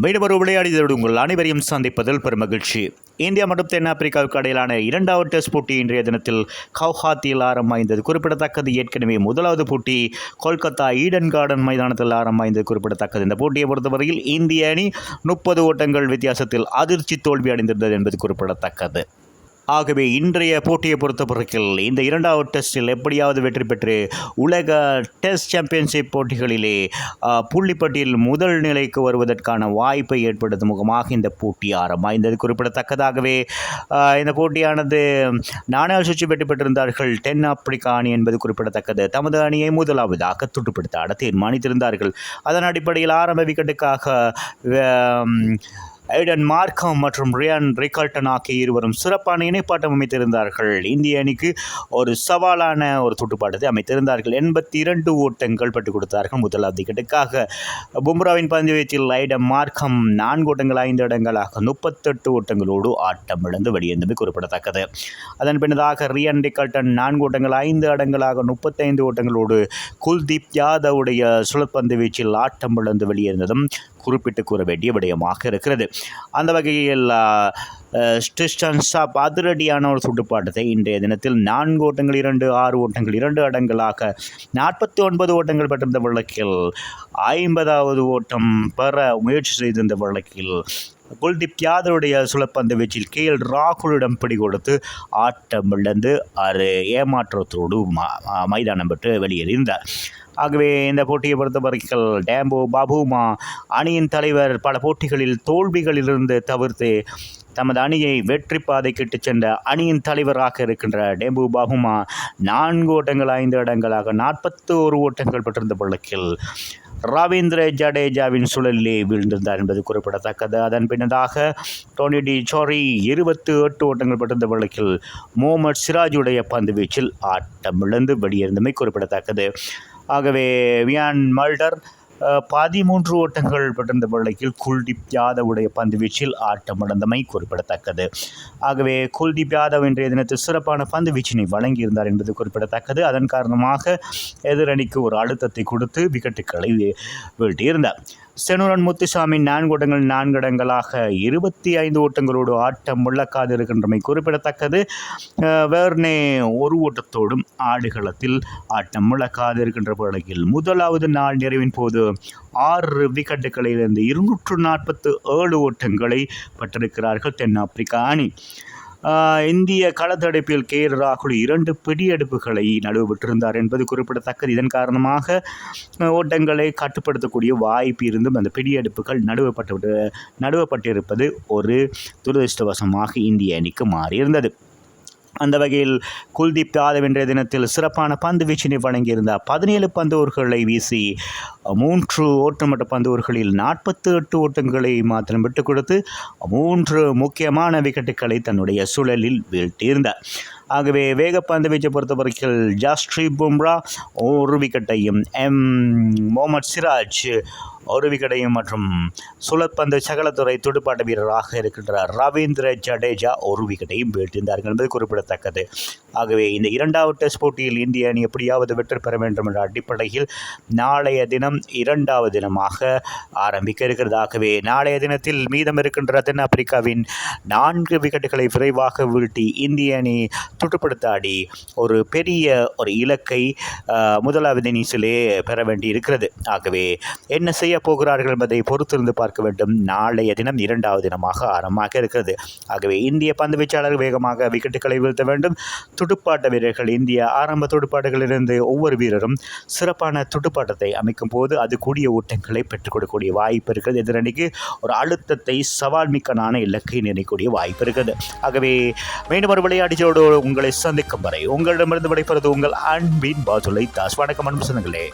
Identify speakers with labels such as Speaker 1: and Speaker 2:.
Speaker 1: மீண்டும் ஒரு விளையாடியதோடு உங்கள் அனைவரையும் சந்திப்பதில் பெருமகிழ்ச்சி. இந்தியா மற்றும் தென்னாப்பிரிக்காவுக்கு இடையிலான இரண்டாவது டெஸ்ட் போட்டி இன்றைய தினத்தில் கவுஹாத்தியில் ஆரம்பமாய்ந்தது குறிப்பிடத்தக்கது. ஏற்கனவே முதலாவது போட்டி கொல்கத்தா ஈடன் கார்டன் மைதானத்தில் ஆரம்பமாய்ந்தது குறிப்பிடத்தக்கது. இந்த போட்டியை பொறுத்தவரையில் இந்திய அணி 30 ஓட்டங்கள் வித்தியாசத்தில் அதிர்ச்சி தோல்வி அடைந்திருந்தது என்பது குறிப்பிடத்தக்கது. ஆகவே இன்றைய போட்டியை பொறுத்தவரையில் இந்த இரண்டாவது டெஸ்டில் எப்படியாவது வெற்றி பெற்று உலக டெஸ்ட் சாம்பியன்ஷிப் போட்டிகளிலே புள்ளிப்பட்டியல் முதல் நிலைக்கு வருவதற்கான வாய்ப்பை ஏற்படுத்தும் முகமாக இந்த போட்டி ஆரம்பமாய்ந்தது குறிப்பிடத்தக்கதாகவே. இந்த போட்டியானது நாணய சுற்றி வெற்றி பெற்றிருந்தார்கள் தென்னாப்பிரிக்கா அணி என்பது குறிப்பிடத்தக்கது. தமது அணியை முதலாவதாக துட்டுப்படுத்த ஆட தீர்மானித்திருந்தார்கள். அதன் அடிப்படையில் ஆரம்ப விக்கெட்டுக்காக ஐடன் மார்க்கம் மற்றும் ரியான் ரிகல்டன் ஆகிய இருவரும் சிறப்பான இணைப்பாட்டம் அமைத்திருந்தார்கள். இந்திய அணிக்கு ஒரு சவாலான ஒரு துட்டுப்பாட்டத்தை அமைத்திருந்தார்கள். 82 ஓட்டங்கள் பெற்றுக் கொடுத்தார்கள் முதலாவது விக்கெட்டுக்காக. பும்ராவின் பந்துவீச்சில் ஐடன் மார்க்கம் 4 ஓட்டங்கள் 5 இடங்களாக 38 ஓட்டங்களோடு ஆட்டம் இழந்து வெளியேந்தது குறிப்பிடத்தக்கது. அதன் பின்னதாக ரியான் ரிகல்டன் 4 ஓட்டங்கள் 5 இடங்களாக 35 ஓட்டங்களோடு குல்தீப் யாதவுடைய சுழற்பந்து வீச்சில் ஆட்டம் இழந்து வெளியேறினதும் குறிப்பிட்டு கூற வேண்டிய விடயமாக இருக்கிறது. அந்த வகையில் ஸ்டிஸ்டன் ஷாப் அதிரடியான ஒரு துடுப்பாட்டத்தை இன்றைய தினத்தில் 4 ஓட்டங்கள் 2 6 ஓட்டங்கள் 2 இடங்களாக 49 ஓட்டங்கள் பெற்றிருந்த வழக்கில் 50வது ஓட்டம் பெற முயற்சி செய்திருந்த வழக்கில் குல்தீப் யாதவுடைய சுழற்பந்து வீச்சில் KL ராகுலிடம் பிடிகொடுத்து ஆட்டம் இழந்து ஏமாற்றத்தோடு மைதானம் பெற்று வெளியேறியிருந்தார். ஆகவே இந்த போட்டியை பொறுத்தவரைக்கும் டேம்போ பாபுமா அணியின் தலைவர் பல போட்டிகளில் தோல்விகளிலிருந்து தவிர்த்து தமது அணியை வெற்றி பாதைக்கு இட்டுச் சென்ற அணியின் தலைவராக இருக்கின்ற டேம்பு பாபுமா 4 ஓட்டங்கள் 5 இடங்களாக 41 ஓட்டங்கள் பெற்றிருந்த வழக்கில் ரவீந்திர ஜடேஜாவின் சுழலிலே வீழ்ந்திருந்தார் என்பது குறிப்பிடத்தக்கது. அதன் பின்னதாக டோனி டி சோரி 28 ஓட்டங்கள் பெற்றிருந்த வழக்கில் முகமது சிராஜுடைய பந்து வீச்சில் ஆட்டம் இழந்து வெளியேறியமை குறிப்பிடத்தக்கது. ஆகவே வியான் மல்டர் 13 ஓட்டங்கள் பெற்றிருந்த வழக்கில் குல்தீப் யாதவுடைய பந்து வீச்சில் ஆட்டமிழந்தமை குறிப்பிடத்தக்கது. ஆகவே குல்தீப் யாதவ் இன்றைய தினத்தில் சிறப்பான பந்து வீச்சினை வழங்கியிருந்தார் என்பது குறிப்பிடத்தக்கது. அதன் காரணமாக எதிரணிக்கு ஒரு அழுத்தத்தை கொடுத்து விக்கெட்டுகளை வீழ்த்தியிருந்தார். செனுரன் முத்துசாமி 4 ஓட்டங்கள் 4 இடங்களாக 25 ஓட்டங்களோடு ஆட்டம் முழக்காது இருக்கின்றமை குறிப்பிடத்தக்கது. வேர்னே 1 ஓட்டத்தோடும் ஆடுகளத்தில் ஆட்டம் முழக்காது இருக்கின்ற வழக்கில் முதலாவது நாள் நிறைவின் போது 6 விக்கெட்டுகளிலிருந்து 247 ஓட்டங்களை பெற்றிருக்கிறார்கள் தென்னாப்பிரிக்கா அணி. இந்திய களத்தடுப்பில் KL ராகுல் 2 பிடியெடுப்புகளை நழுவப்பட்டிருந்தார் என்பது குறிப்பிடத்தக்கது. இதன் காரணமாக ஓட்டங்களை கட்டுப்படுத்தக்கூடிய வாய்ப்பு இருந்தும் அந்த பிடியெடுப்புகள் நடுவப்பட்டிருப்பது ஒரு துரதிருஷ்டவசமாக இந்திய அணிக்கு மாறியிருந்தது. அந்த வகையில் குல்தீப் யாதவ் இன்றைய தினத்தில் சிறப்பான பந்து வீச்சினை வழங்கியிருந்தார். 17 பந்தோர்களை வீசி 3 ஓட்டமற்ற பந்தோர்களில் 48 ஓட்டங்களை மாத்திரம் விட்டுக் கொடுத்து 3 முக்கியமான விக்கெட்டுகளை தன்னுடைய சுழலில் வீழ்த்தியிருந்தார். ஆகவே வேகப்பந்து வீச்சை பொறுத்தவரைக்கும் ஜஸ்பிரீத் பும்ரா 1 விக்கெட்டையும் முகமது சிராஜ் 1 விக்கெட்டையும் மற்றும் சுழற்பந்து சகலத்துறை துடுப்பாட்ட வீரராக இருக்கின்ற ரவீந்திர ஜடேஜா 1 விக்கெட்டையும் வீழ்த்தியிருந்தார்கள் என்பது குறிப்பிடத்தக்கது. ஆகவே இந்த இரண்டாவது டெஸ்ட் போட்டியில் இந்திய அணி எப்படியாவது வெற்றி பெற வேண்டும் என்ற அடிப்படையில் நாளைய தினம் 2வது தினமாக ஆரம்பிக்க இருக்கிறது. ஆகவே நாளைய தினத்தில் மீதம் இருக்கின்ற தென்னாப்பிரிக்காவின் 4 விக்கெட்டுகளை விரைவாக வீழ்த்தி இந்திய அணி துட்டுப்படுத்த ஆடி ஒரு பெரிய இலக்கை முதலாவது இன்னிங்ஸிலே பெற வேண்டி இருக்கிறது. ஆகவே என்ன செய்ய போகிறார்கள் என்பதை பொறுத்திருந்து பார்க்க வேண்டும். நாளைய தினம் 2வது தினமாக ஆரம்பமாக இருக்கிறது. ஆகவே இந்திய பந்து வீச்சாளர் வேகமாக விக்கெட்டுகளை வீழ்த்த வேண்டும். துடுப்பாட்ட வீரர்கள் இந்திய ஆரம்ப துடுப்பாட்டங்களிலிருந்து ஒவ்வொரு வீரரும் சிறப்பான துடுப்பாட்டத்தை அமைக்கும் போது அது கூடிய ஓட்டங்களை பெற்றுக் கொடுக்கக்கூடிய வாய்ப்பு இருக்கிறது. எதிரணிக்கு ஒரு அழுத்தத்தை சவால் மிக்கனான இலக்கை நினைக்கக்கூடிய வாய்ப்பு இருக்கிறது. ஆகவே மீண்டும் ஒரு விளையாடிச்சோடு உங்களை சந்திக்கும் வரை உங்களிடமிருந்து விடைபெறுவது உங்கள் அன்பின் பாதுலை தாஸ். வணக்கம் அன்பு சொந்தங்களே.